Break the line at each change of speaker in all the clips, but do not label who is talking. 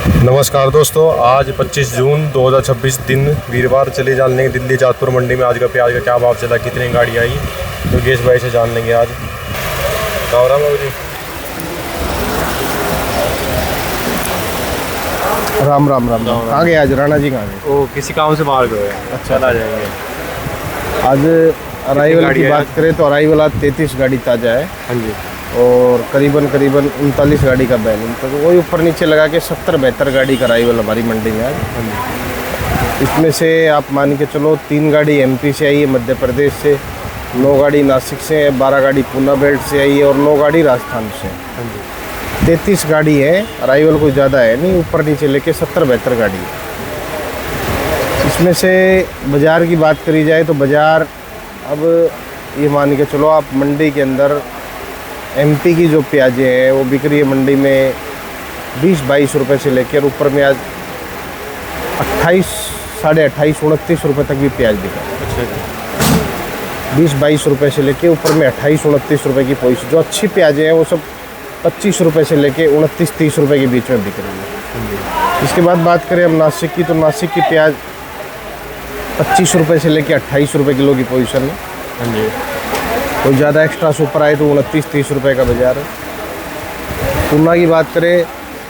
नमस्कार दोस्तों, आज 25 जून 2026 दिन वीरवार चले जान लेंगे दिल्ली जातपुर मंडी में आज का प्याज का क्या भाव चला, कितनी गाड़ी आई तो गेस भाई से जान लेंगे आज। राम जी।
राम राम राम राम। कहाँ गए आज? राणा जी कहाँ गए?
वो किसी काम से बाहर गए। अच्छा, आ जाएंगे।
आज अराइवल की बात करें तो अराइवल आज 33 गाड़ी ताज़ा है।
हाँ जी।
और करीबन 39 गाड़ी का बैलेंस, तो वही ऊपर नीचे लगा के 70-72 गाड़ी का अराइवल हमारी मंडी में आज। इसमें से आप मान के चलो 3 गाड़ी एमपी से आई है, मध्य प्रदेश से, 9 गाड़ी नासिक से है, 12 गाड़ी पूना बेल्ट से आई है और 9 गाड़ी राजस्थान से। 33 गाड़ी है, अराइवल कोई ज़्यादा है नहीं, ऊपर नीचे लेके 70-72 गाड़ी है। इसमें से बाज़ार की बात करी जाए तो बाज़ार अब ये मान के चलो आप मंडी के अंदर एमपी की जो प्याजें हैं वो बिक रही है मंडी में 20-22 रुपये से लेकर ऊपर में आज 28, साढ़े 28, 29 रुपये तक भी प्याज बिका। अच्छा। 20-22 रुपये से लेके ऊपर में 28-29 रुपये की पोजीशन। जो अच्छी प्याजें हैं वो सब 25 रुपये से लेके 29-30 रुपये के बीच में बिक रही है। इसके बाद बात करें हम नासिक की, तो नासिक की प्याज 25 रुपये से लेके 28 रुपये किलो की पोजीशन है। हाँ जी। कोई ज़्यादा एक्स्ट्रा सुपर आए तो 29-30 रुपये का बाज़ार है। पूना की बात करें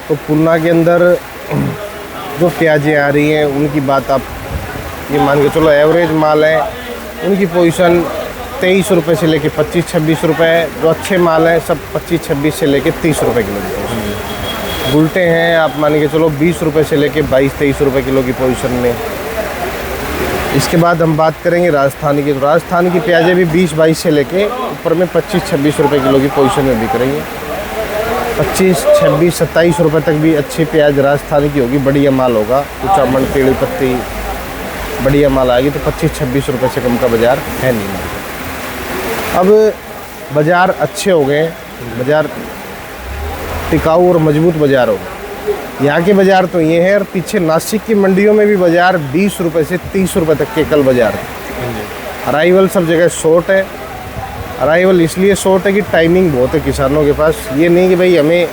तो पूना के अंदर जो प्याजें आ रही हैं उनकी बात आप ये मान के चलो एवरेज माल है, उनकी पोजीशन 23 रुपये से लेके 25-26 रुपये। जो अच्छे माल हैं सब 25-26 से लेके 30 रुपये किलो की पोजीशन। गुलटे हैं आप मान के चलो 20 रुपये से लेके 22-23 रुपये किलो की पोजीशन में। इसके बाद हम बात करेंगे राजस्थान की, तो राजस्थान की प्याजें भी 20-22 से लेके ऊपर में 25-26 रुपये किलो की पोजीशन में बिक रही है। 25-26-27 रुपये तक भी अच्छी प्याज राजस्थान की होगी, बढ़िया माल होगा, कुचामन पीली पत्ती बढ़िया माल आएगी तो 25-26 रुपये से कम का बाज़ार है नहीं मार्केट। अब बाज़ार अच्छे हो गए, बाज़ार टिकाऊ और मजबूत बाज़ार हो गए। यहाँ के बाज़ार तो ये है, और पीछे नासिक की मंडियों में भी बाज़ार 20 रुपये से 30 रुपये तक के कल बाज़ार है। अराइवल सब जगह शॉर्ट है। अराइवल इसलिए शॉर्ट है कि टाइमिंग बहुत है किसानों के पास। ये नहीं कि भाई हमें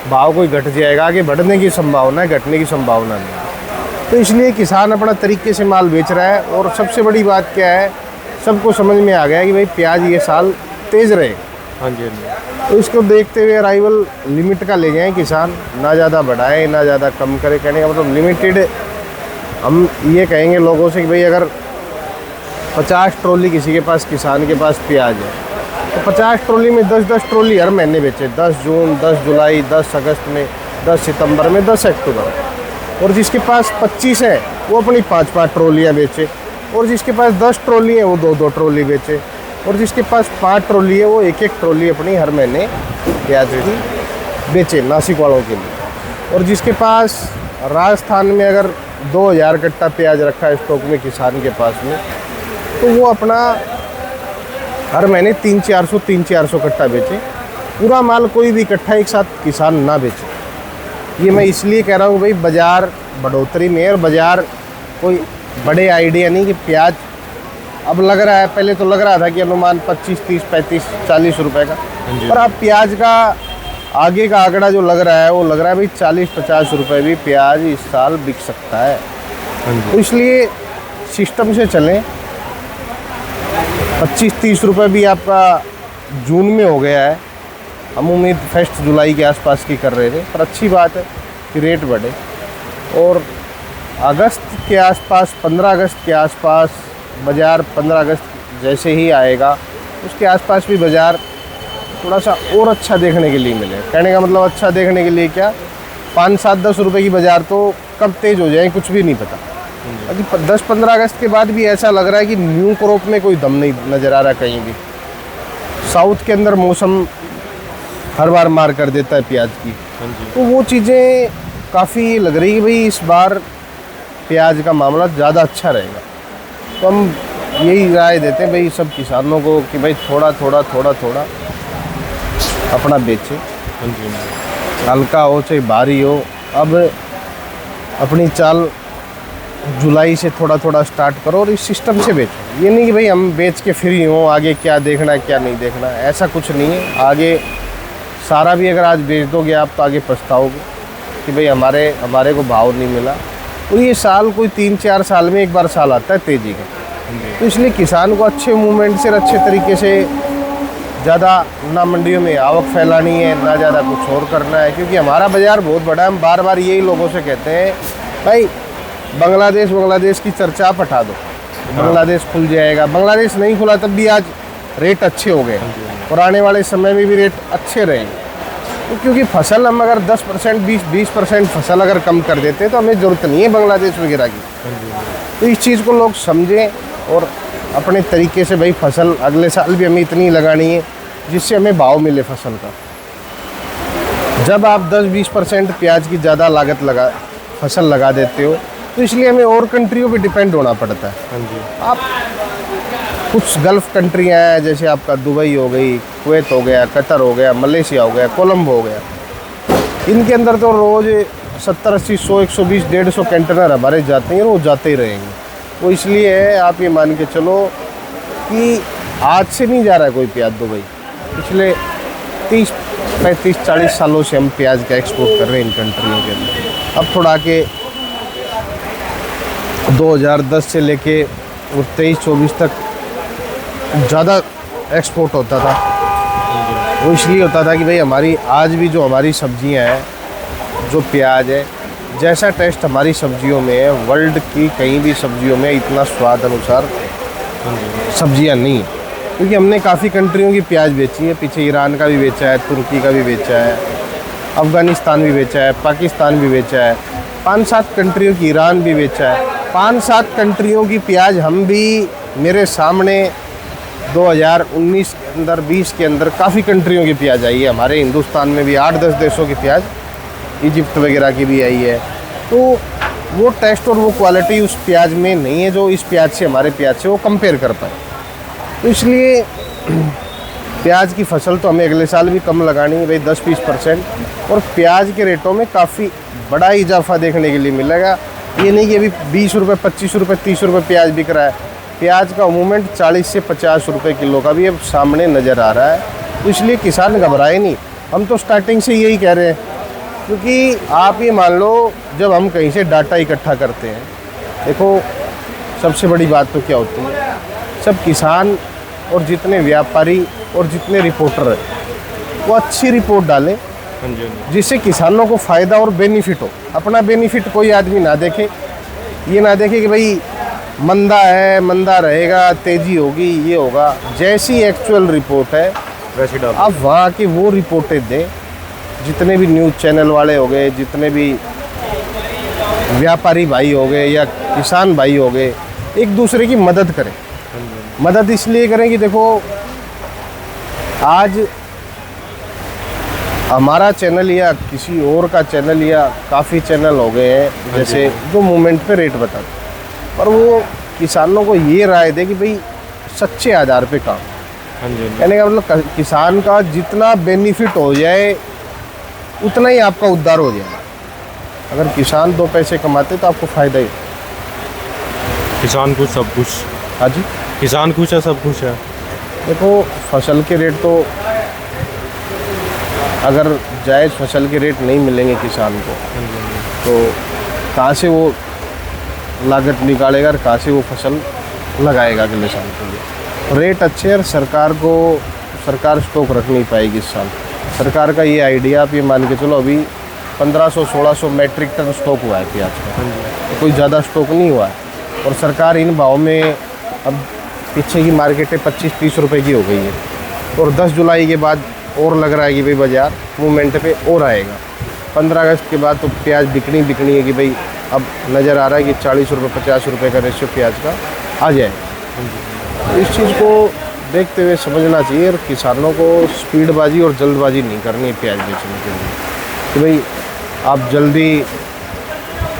भाव कोई घट जाएगा, आगे बढ़ने की संभावना है, घटने की संभावना नहीं। तो इसलिए किसान अपना तरीके से माल बेच रहा है। और सबसे बड़ी बात क्या है, सबको समझ में आ गया है कि भाई प्याज ये साल तेज़ रहेगा। हाँ जी। तो इसको देखते हुए अराइवल लिमिट का ले गए हैं किसान, ना ज़्यादा बढ़ाए ना ज़्यादा कम करे। कहने का मतलब लिमिटेड। हम ये कहेंगे लोगों से कि भाई अगर 50 ट्रॉली किसी के पास, किसान के पास प्याज है, तो 50 ट्रॉली में 10-10 ट्रॉली हर महीने बेचे। 10 जून, 10 जुलाई, 10 अगस्त में, 10 सितंबर में, 10 अक्टूबर। और जिसके पास 25 है वो अपनी 5-5 ट्रॉलियाँ बेचे, और जिसके पास 10 ट्रॉली है वो 2-2 ट्रॉली बेचे, और जिसके पास 5 ट्रॉली है वो 1-1 ट्रॉली अपनी हर महीने प्याज की बेचे नासिक वालों के लिए। और जिसके पास राजस्थान में अगर 2000 कट्टा प्याज रखा है स्टॉक में किसान के पास में, तो वो अपना हर महीने 300-400 कट्टा बेचे। पूरा माल कोई भी इकट्ठा एक साथ किसान ना बेचे। ये मैं इसलिए कह रहा हूँ भाई बाज़ार बढ़ोतरी में है, और बाज़ार कोई बड़े आइडिया नहीं कि प्याज अब लग रहा है, पहले तो लग रहा था कि अनुमान 25, 30, 35, 40 रुपए का, पर अब प्याज का आगे का आंकड़ा जो लग रहा है वो लग रहा है भाई 40-50 रुपए भी प्याज इस साल बिक सकता है। तो इसलिए सिस्टम से चलें। 25-30 रुपए भी आपका जून में हो गया है, हम उम्मीद 1 जुलाई के आसपास की कर रहे थे, पर अच्छी बात है कि रेट बढ़े। और अगस्त के आसपास, 15 अगस्त के आसपास बाज़ार, 15 अगस्त जैसे ही आएगा उसके आसपास भी बाज़ार थोड़ा सा और अच्छा देखने के लिए मिले। कहने का मतलब अच्छा देखने के लिए क्या, 5-7-10 रुपये की बाज़ार तो कब तेज़ हो जाए कुछ भी नहीं पता। अभी 10-15 अगस्त के बाद भी ऐसा लग रहा है कि न्यू क्रॉप में कोई दम नहीं नज़र आ रहा कहीं भी। साउथ के अंदर मौसम हर बार मार कर देता है प्याज की, तो वो चीज़ें काफ़ी लग रही है भाई इस बार प्याज का मामला ज़्यादा अच्छा रहेगा। तो हम यही राय देते हैं भाई सब किसानों को कि भाई थोड़ा थोड़ा अपना बेचे, हल्का हो चाहे भारी हो। अब अपनी चाल जुलाई से थोड़ा स्टार्ट करो और इस सिस्टम से बेचो। ये नहीं कि भाई हम बेच के फ्री हों, आगे क्या देखना है क्या नहीं देखना, ऐसा कुछ नहीं है। आगे सारा भी अगर आज बेच दोगे आप तो आगे पछताओगे। कि भाई हमारे को भाव नहीं मिला। तो ये साल कोई 3-4 साल में एक बार साल आता है तेज़ी का, तो इसलिए किसान को अच्छे मूवमेंट से अच्छे तरीके से ज़्यादा ना मंडियों में आवक फैलानी है, ना ज़्यादा कुछ और करना है, क्योंकि हमारा बाज़ार बहुत बड़ा है। हम बार बार यही लोगों से कहते हैं भाई बांग्लादेश की चर्चा आप हटा दो, बांग्लादेश खुल जाएगा। बांग्लादेश नहीं खुला तब भी आज रेट अच्छे हो गए और आने वाले समय में भी रेट अच्छे रहेंगे। तो क्योंकि फसल हम अगर 10% 20% फसल अगर कम कर देते हैं तो हमें ज़रूरत नहीं है बांग्लादेश वगैरह की। तो इस चीज़ को लोग समझें और अपने तरीके से भाई फसल अगले साल भी हमें इतनी लगानी है जिससे हमें भाव मिले फसल का। जब आप 10-20% प्याज की ज़्यादा लागत फसल लगा देते हो तो इसलिए हमें और कंट्रियों पे डिपेंड होना पड़ता है। आप कुछ गल्फ़ कंट्रियाँ हैं, जैसे आपका दुबई हो गई, कुवैत हो गया, कतर हो गया, मलेशिया हो गया, कोलंबो हो गया, इनके अंदर तो रोज़ 70-80 100 120 150 कंटेनर हमारे जाते हैं और वो जाते ही रहेंगे। वो इसलिए है, आप ये मान के चलो कि आज से नहीं जा रहा है कोई प्याज दुबई। पिछले 30-35-40 सालों से हम प्याज का एक्सपोर्ट कर रहे हैं इन कंट्रियों के अंदर। अब थोड़ा के 2010 से लेके 23-24 तक ज़्यादा एक्सपोर्ट होता था। वो इसलिए होता था कि भाई हमारी आज भी जो हमारी सब्जियां हैं, जो प्याज है, जैसा टेस्ट हमारी सब्जियों में है, वर्ल्ड की कहीं भी सब्जियों में इतना स्वाद अनुसार सब्जियां नहीं है। क्योंकि हमने काफ़ी कंट्रियों की प्याज बेची है, पीछे ईरान का भी बेचा है, तुर्की का भी बेचा है, अफ़गानिस्तान भी बेचा है, पाकिस्तान भी बेचा है, 5-7 कंट्रियों की, ईरान भी बेचा है। 5-7 कंट्रियों की प्याज हम भी, मेरे सामने 2019 के अंदर 20 के अंदर काफ़ी कंट्रियों की प्याज आई है। हमारे हिंदुस्तान में भी 8-10 देशों की प्याज, इजिप्ट वगैरह की भी आई है। तो वो टेस्ट और वो क्वालिटी उस प्याज में नहीं है जो इस प्याज से, हमारे प्याज से वो कंपेयर कर पाए। तो इसलिए प्याज की फसल तो हमें अगले साल भी कम लगानी है भाई, 10-20%। और प्याज के रेटों में काफ़ी बड़ा इजाफा देखने के लिए मिलेगा। ये नहीं कि अभी 20 रुपये 25 रुपये 30 रुपये प्याज बिक रहा है। प्याज का मूवमेंट 40 से 50 रुपये किलो का भी अब सामने नज़र आ रहा है। तो इसलिए किसान घबराए नहीं। हम तो स्टार्टिंग से यही कह रहे हैं, क्योंकि आप ये मान लो जब हम कहीं से डाटा इकट्ठा करते हैं, देखो सबसे बड़ी बात तो क्या होती है, सब किसान और जितने व्यापारी और जितने रिपोर्टर हैं वो अच्छी रिपोर्ट डालें जिससे किसानों को फ़ायदा और बेनिफिट हो। अपना बेनिफिट कोई आदमी ना देखे, ये ना देखे कि भाई मंदा है, मंदा रहेगा, तेज़ी होगी, ये होगा। जैसी एक्चुअल रिपोर्ट है
वैसे डाल
आप वहाँ की वो रिपोर्टें दें। जितने भी न्यूज़ चैनल वाले हो गए, जितने भी व्यापारी भाई हो गए या किसान भाई हो गए, एक दूसरे की मदद करें। मदद इसलिए करें कि देखो आज हमारा चैनल या किसी और का चैनल या काफ़ी चैनल हो गए हैं जैसे जो मूवमेंट पे रेट बताते, पर वो किसानों को ये राय दे कि भाई सच्चे आधार पे काम। कहने का मतलब किसान का जितना बेनिफिट हो जाए उतना ही आपका उद्धार हो जाए। अगर किसान 2 पैसे कमाते तो आपको फ़ायदा ही।
किसान खुश सब कुछ।
हाँ जी,
किसान खुश है, सब कुछ है।
देखो फसल के रेट तो अगर जायज़ फसल के रेट नहीं मिलेंगे किसान को तो कहाँ से वो लागत निकालेगा और कहाँ से वो फसल लगाएगा अगले साल के लिए। रेट अच्छे और सरकार स्टॉक रख नहीं पाएगी इस साल। सरकार का ये आइडिया, आप ये मान के चलो अभी 1500-1600 मैट्रिक टन स्टॉक हुआ है प्याज का, तो कोई ज़्यादा स्टॉक नहीं हुआ है। और सरकार इन भाव में, अब पीछे की मार्केटें 25-30 रुपए की हो गई है और 10 जुलाई के बाद और लग रहा है कि भाई बाज़ार मूवमेंट पे और आएगा। 15 अगस्त के बाद तो प्याज बिकनी है कि भाई अब नज़र आ रहा है कि 40 रुपये 50 रुपये का रेशियो प्याज का आ जाए। तो इस चीज़ को देखते हुए समझना चाहिए और किसानों को स्पीडबाजी और जल्दबाजी नहीं करनी है प्याज बेचने के लिए कि भाई आप जल्दी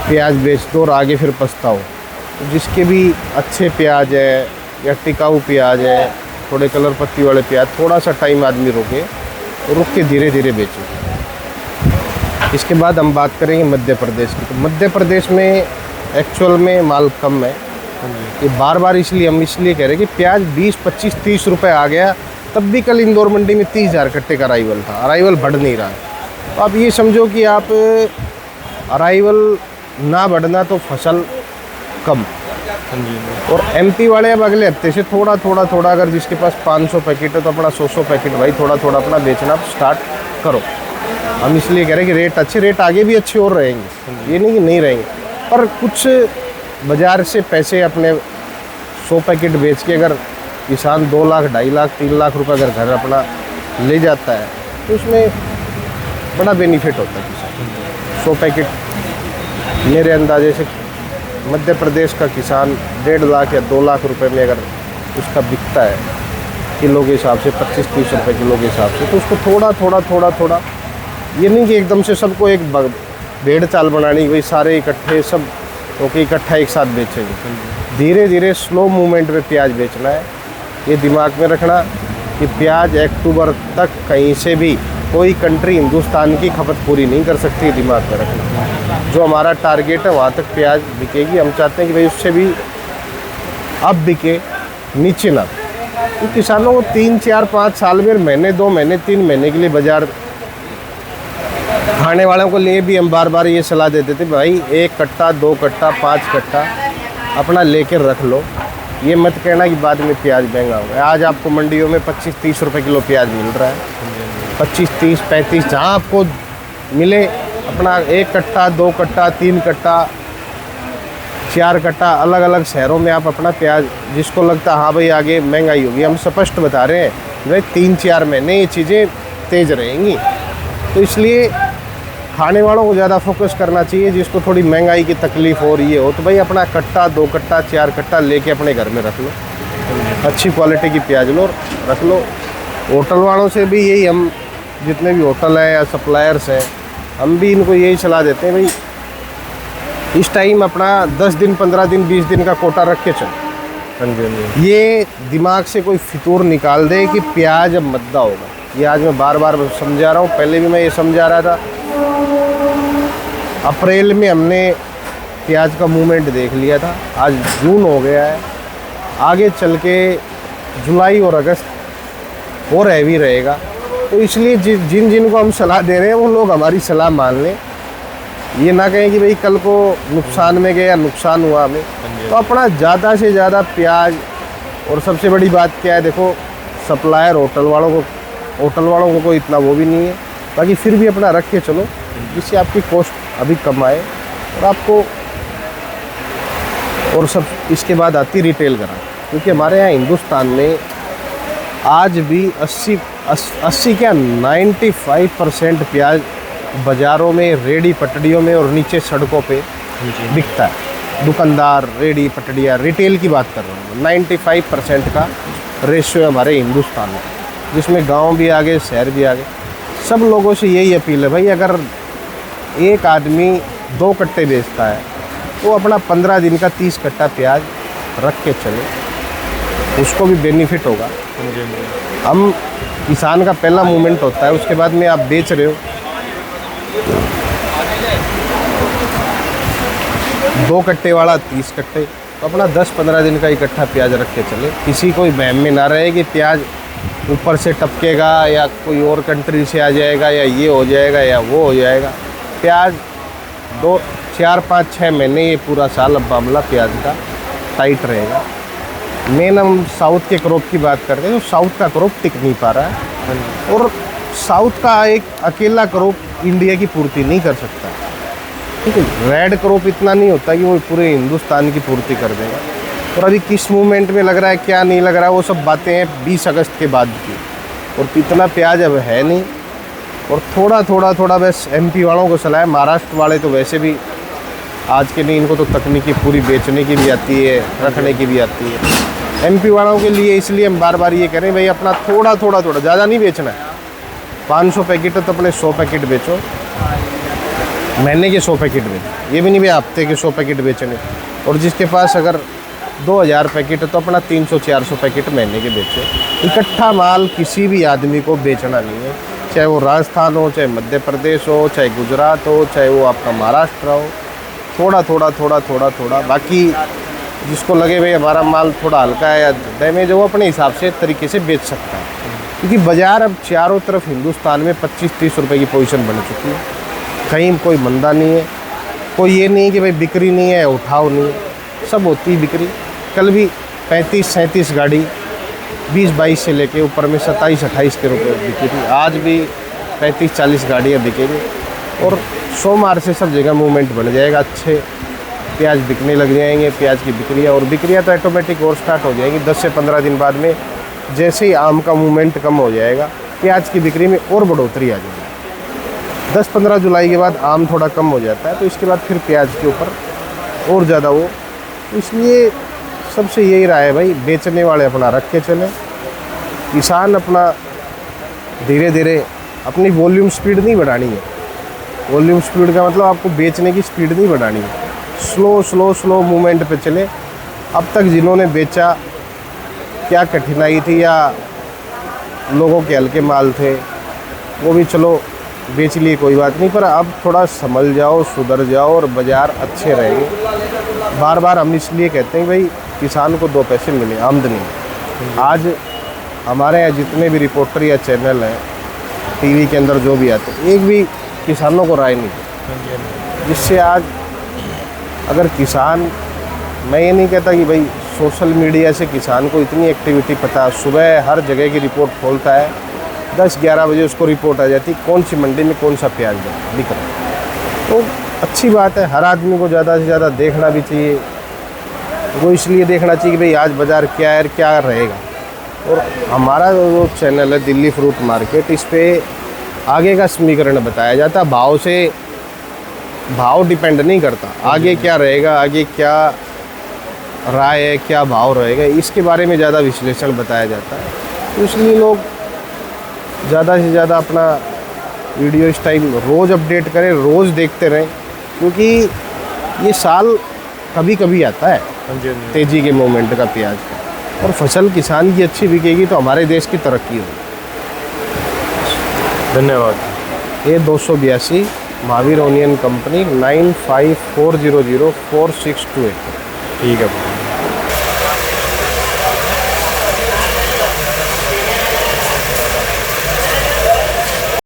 प्याज बेच दो और आगे फिर पछताओ। तो जिसके भी अच्छे प्याज है या टिकाऊ प्याज है, थोड़े कलर पत्ती वाले प्याज, थोड़ा सा टाइम आदमी रुक के धीरे धीरे बेचो। इसके बाद हम बात करेंगे मध्य प्रदेश की। तो मध्य प्रदेश में एक्चुअल में माल कम है। ये बार बार हम इसलिए कह रहे हैं कि प्याज 20, 25, 30 रुपये आ गया, तब भी कल इंदौर मंडी में 30,000 कट्टे का अराइवल था। अराइवल बढ़ नहीं रहा है। तो आप ये समझो कि आप अराइवल ना बढ़ना तो फसल कम।
हाँ जी
और एमपी वाले अब अगले हफ्ते से थोड़ा थोड़ा अगर जिसके पास 500 पैकेट है तो अपना 100 पैकेट भाई थोड़ा थोड़ा अपना बेचना स्टार्ट करो। हम इसलिए कह रहे हैं कि रेट आगे भी अच्छे और रहेंगे, ये नहीं कि नहीं रहेंगे, पर कुछ बाज़ार से पैसे अपने 100 पैकेट बेच के अगर किसान 2 लाख 2.5 लाख 3 लाख रुपए अगर घर अपना ले जाता है तो उसमें बड़ा बेनिफिट होता है किसान। 100 पैकेट मेरे अंदाजे से मध्य प्रदेश का किसान 1.5 लाख या 2 लाख रुपए में अगर उसका बिकता है किलो के हिसाब से 25-30 रुपए किलो के हिसाब से, तो उसको थोड़ा ये नहीं कि एकदम से सबको एक भेड़ चाल बनानी, भाई सारे इकट्ठे सब ओके इकट्ठा एक साथ बेचेंगे। धीरे धीरे स्लो मूवमेंट में प्याज बेचना है। ये दिमाग में रखना कि प्याज अक्टूबर तक कहीं से भी कोई कंट्री हिंदुस्तान की खपत पूरी नहीं कर सकती, दिमाग में रखना। जो हमारा टारगेट है वहाँ तक प्याज बिकेगी। हम चाहते हैं कि भाई उससे भी अब बिके, नीचे ना। तो किसानों को 3, 4, 5 साल में महीने 2 महीने 3 महीने के लिए बाजार, खाने वालों को लिए भी हम बार बार ये सलाह देते थे भाई 1 कट्टा 2 कट्टा 5 कट्टा अपना लेकर रख लो। ये मत कहना कि बाद में प्याज महंगा होगा। आज आपको मंडियों में 25-30 रुपए किलो प्याज मिल रहा है, 25, 30, 35 जहाँ आपको मिले अपना 1 कट्टा 2 कट्टा 3 कट्टा 4 कट्टा अलग अलग शहरों में आप अपना प्याज, जिसको लगता हाँ भाई आगे महंगाई होगी, हम स्पष्ट बता रहे हैं भाई 3-4 महीने ये चीज़ें तेज़ रहेंगी। तो इसलिए खाने वालों को ज़्यादा फोकस करना चाहिए। जिसको थोड़ी महंगाई की तकलीफ़ हो रही हो तो भाई अपना कट्टा 2 कट्टा 4 कट्टा लेके अपने घर में रख लो, अच्छी क्वालिटी की प्याज लो रख लो। होटल वालों से भी यही, हम जितने भी होटल हैं या सप्लायर्स हैं, हम भी इनको यही सलाह देते हैं भाई इस टाइम अपना 10 दिन 15 दिन 20 दिन का कोटा रख के चलो।
हाँ जी
ये दिमाग से कोई फितूर निकाल दे कि प्याज अब मद्दा होगा। ये आज मैं बार बार समझा रहा हूँ, पहले भी मैं ये समझा रहा था। अप्रैल में हमने प्याज का मूवमेंट देख लिया था, आज जून हो गया है, आगे चल के जुलाई और अगस्त और हैवी रहेगा। तो इसलिए जिन को हम सलाह दे रहे हैं वो लोग हमारी सलाह मान लें। ये ना कहें कि भाई कल को नुकसान में गए या नुकसान हुआ हमें। तो अपना ज़्यादा से ज़्यादा प्याज, और सबसे बड़ी बात क्या है, देखो सप्लायर होटल वालों को कोई इतना वो भी नहीं है, बाकी फिर भी अपना रख के चलो जिससे आपकी कॉस्ट अभी कम आए और आपको, और सब इसके बाद आती रिटेल करा। क्योंकि हमारे यहाँ हिंदुस्तान में आज भी 80 क्या 95% प्याज बाज़ारों में, रेडी पटड़ियों में और नीचे सड़कों पे बिकता है। दुकानदार, रेडी पटड़ियाँ, रिटेल की बात कर रहा हूँ। 95% का रेशियो हमारे हिंदुस्तान में, जिसमें गांव भी आगे शहर भी आगे। सब लोगों से यही अपील है भाई, अगर एक आदमी 2 कट्टे बेचता है तो अपना 15 दिन का 30 कट्टा प्याज रख के चले, उसको भी बेनिफिट होगा। हम किसान का पहला मूवमेंट होता है, उसके बाद में आप बेच रहे हो 2 कट्टे वाला 30 कट्टे, तो अपना 10-15 दिन का इकट्ठा प्याज रख के चले। किसी कोई वहम में ना रहे कि प्याज ऊपर से टपकेगा या कोई और कंट्री से आ जाएगा या ये हो जाएगा या वो हो जाएगा। प्याज 2, 4, 5, 6 महीने, ये पूरा साल अब मामला प्याज का टाइट रहेगा। मेन हम साउथ के क्रॉप की बात करते हैं, तो साउथ का क्रॉप टिक नहीं पा रहा है, और साउथ का एक अकेला क्रॉप इंडिया की पूर्ति नहीं कर सकता। ठीक है, रेड क्रॉप इतना नहीं होता कि वो पूरे हिंदुस्तान की पूर्ति कर देगा। और अभी किस मूवमेंट में लग रहा है, क्या नहीं लग रहा है, वो सब बातें हैं 20 अगस्त के बाद की, और इतना प्याज अब है नहीं। और थोड़ा बस एमपी वालों को सलाह है, महाराष्ट्र वाले तो वैसे भी आज के नहीं, इनको तो तकनीकी पूरी बेचने की भी आती है, रखने की भी आती है। एमपी वालों के लिए इसलिए हम बार बार ये कह रहे हैं भाई अपना थोड़ा ज़्यादा नहीं बेचना है। 500 पैकेट है तो अपने 100 पैकेट बेचो, महीने के 100 पैकेट बेचो, ये भी नहीं भाई हफ्ते के 100 पैकेट बेचने। और जिसके पास अगर 2000 पैकेट है तो अपना 300-400 पैकेट महीने के बेचो। इकट्ठा माल किसी भी आदमी को बेचना नहीं है, चाहे वो राजस्थान हो, चाहे मध्य प्रदेश हो, चाहे गुजरात हो, चाहे वो आपका महाराष्ट्र हो। थोड़ा बाकी जिसको लगे भाई हमारा माल थोड़ा हल्का है या डैमेज है, वो अपने हिसाब से तरीके से बेच सकता है। क्योंकि बाज़ार अब चारों तरफ हिंदुस्तान में 25-30 रुपए की पोजीशन बन चुकी है, कहीं कोई मंदा नहीं है। कोई ये नहीं कि भाई बिक्री नहीं है, उठाओ नहीं, सब होती है बिक्री। कल भी 35-37 गाड़ी 20-22 से लेके ऊपर में 27-28 के रुपये बिकी थी। आज भी 35-40 गाड़ियाँ बिकेंगी और सोमवार से सब जगह मूवमेंट बन जाएगा। अच्छे प्याज बिकने लग जाएंगे, प्याज की बिक्रियाँ, और बिक्रियाँ तो ऑटोमेटिक और स्टार्ट हो जाएंगी 10 से 15 दिन बाद में। जैसे ही आम का मूवमेंट कम हो जाएगा, प्याज की बिक्री में और बढ़ोतरी आ जाएगी। 10-15 जुलाई के बाद आम थोड़ा कम हो जाता है, तो इसके बाद फिर प्याज के ऊपर और ज़्यादा वो, इसलिए सबसे यही राय है भाई, बेचने वाले अपना रख के चलें, किसान अपना धीरे धीरे, अपनी वॉल्यूम स्पीड नहीं बढ़ानी है। वॉल्यूम स्पीड का मतलब आपको बेचने की स्पीड नहीं बढ़ानी है, स्लो मूवमेंट पे चले। अब तक जिन्होंने बेचा, क्या कठिनाई थी या लोगों के हल्के माल थे, वो भी चलो बेच लिए, कोई बात नहीं, पर अब थोड़ा संभल जाओ, सुधर जाओ और बाज़ार अच्छे रहेंगे। बार बार हम इसलिए कहते हैं भाई किसान को 2 पैसे मिले, आमदनी। आज हमारे यहाँ जितने भी रिपोर्टर या चैनल हैं टीवी के अंदर जो भी आते हैं, एक भी किसानों को राय नहीं दी, जिससे आज अगर किसान, मैं ये नहीं कहता कि भाई सोशल मीडिया से किसान को इतनी एक्टिविटी पता, सुबह हर जगह की रिपोर्ट खोलता है, 10-11 बजे उसको रिपोर्ट आ जाती कौन सी मंडी में कौन सा प्याज बिक रहा है। तो अच्छी बात है, हर आदमी को ज़्यादा से ज़्यादा देखना भी चाहिए। वो इसलिए देखना चाहिए कि भाई आज बाज़ार क्या है, क्या रहेगा। और हमारा जो चैनल है दिल्ली फ्रूट मार्केट, इस पर आगे का समीकरण बताया जाता है। भाव से, भाव डिपेंड नहीं करता, आगे क्या रहेगा, आगे क्या राय है, क्या भाव रहेगा, इसके बारे में ज़्यादा विश्लेषण बताया जाता है। तो इसलिए लोग ज़्यादा से ज़्यादा अपना वीडियो इस टाइम रोज़ अपडेट करें, रोज़ देखते रहें, क्योंकि ये साल कभी कभी आता है तेज़ी के मोमेंट का प्याज का, और फसल किसान की अच्छी बिकेगी तो हमारे देश की तरक्की होगी।
धन्यवाद।
ये 282 महावीर ओनियन कंपनी 95400462।
ठीक है।